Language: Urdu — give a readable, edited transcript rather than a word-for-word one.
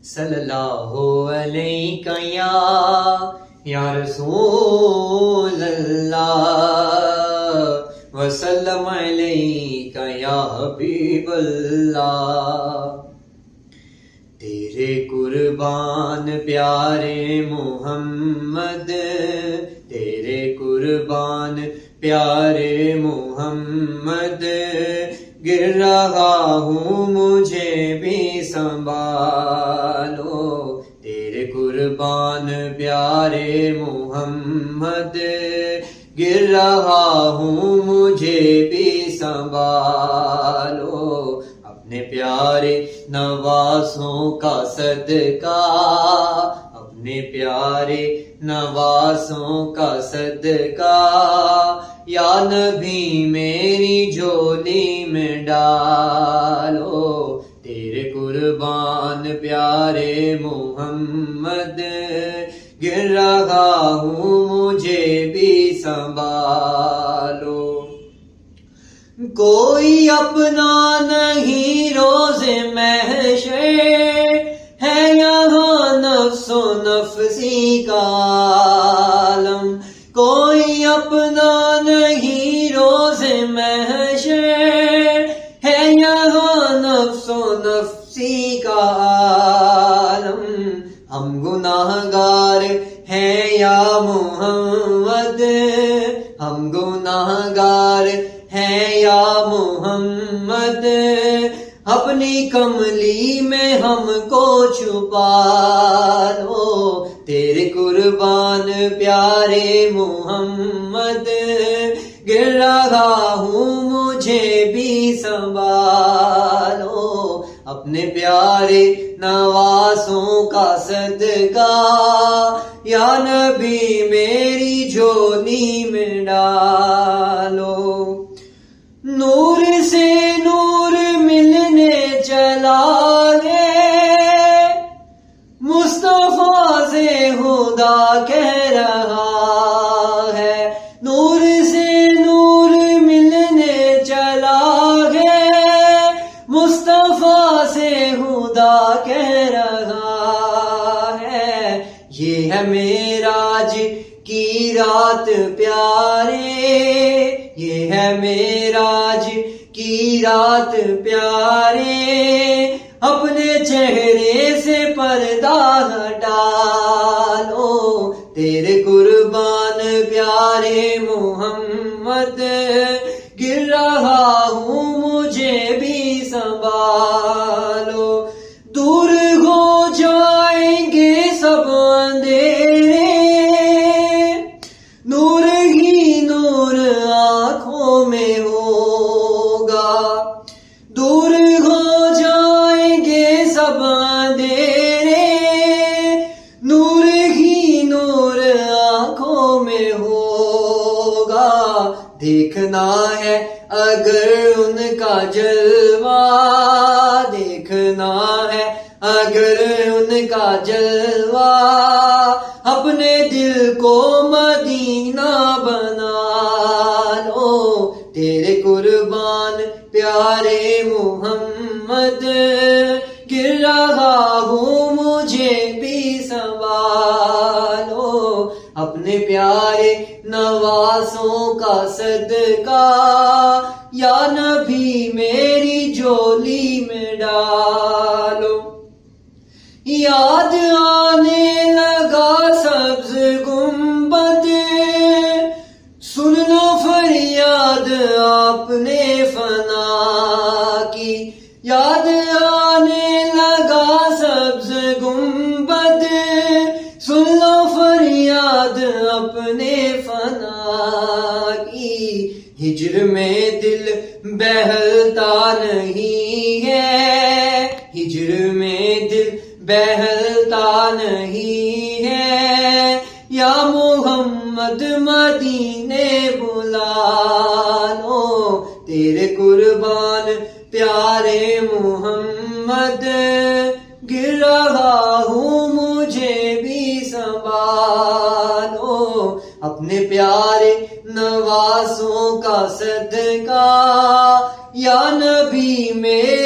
صلی اللہ علیہ یا رسول اللہ وسلم علیہ یا حبیب اللہ۔ تیرے قربان پیارے محمد، تیرے قربان پیارے محمد، گر رہا ہوں مجھے بھی سنبھالو۔ تیرے قربان پیارے محمد، گر رہا ہوں مجھے بھی سنبھالو۔ اپنے پیارے نوازوں کا صدقہ، اپنے پیارے نوازوں کا صدقہ، یا نبی میری جھولی میں ڈالو۔ تیرے قربان پیارے محمد، گر رہا ہوں مجھے بھی سنبھالو۔ کوئی اپنا نہیں روز محشر، ہے یہاں نفس و نفسی کا عالم۔ کوئی اپنا نہیں روز محشر، ہے یہاں نفس و نفسی کا عالم۔ ہم گناہگار ہیں یا محمد، ہم گناہگار ہیں یا محمد، اپنی کملی میں ہم کو چھپا لو۔ تیرے قربان پیارے محمد، گر رہا ہوں مجھے بھی سنبھالو۔ اپنے پیارے نوازوں کا صدقہ، یا نبی میری جھولی میں ڈالو۔ نور سے نور ملنے چلا ہے، مصطفیٰ سے خدا کہہ رہا ہے۔ نور سے نور ملنے چلا ہے، مصطفیٰ سے خدا کہہ رہا ہے۔ یہ ہے معراج کی رات پیارے، یہ ہے معراج کی رات پیارے، اپنے چہرے سے پردہ ہٹا لو۔ تیرے قربان پیارے محمد، گر رہا ہوں مجھے بھی سنبھالو۔ دور ہو جائیں گے سب اندھیرے، نور ہی نور آنکھوں میں ہوگا۔ دور ہو جائیں گے سب اندھیرے، نور ہی نور آنکھوں میں ہوگا۔ دیکھنا ہے اگر ان کا جلوہ، دیکھنا ہے اگر ان کا جلوہ، اپنے دل کو مدینہ بنا لو۔ تیرے قربان پیارے محمد، گر رہا ہوں مجھے بھی سنبھالو۔ اپنے پیارے نوازوں کا صدقہ، یا نبی میری جھولی میں ڈالو۔ یاد آنے لگا سبز گنبد، سن لو فریاد آپ نے فنا کی۔ یاد آنے لگا سبز گنبد، سن لو فریاد اپنے فنا کی۔ ہجر میں دل بہلتا نہیں ہے، ہجر میں دل بہلتا نہیں ہے، یا محمد مدینے بلا لو۔ تیرے قربان پیارے محمد، گر رہا ہوں مجھے بھی سنبھالو۔ اپنے پیارے نوازوں کا صدقہ، یا نبی میں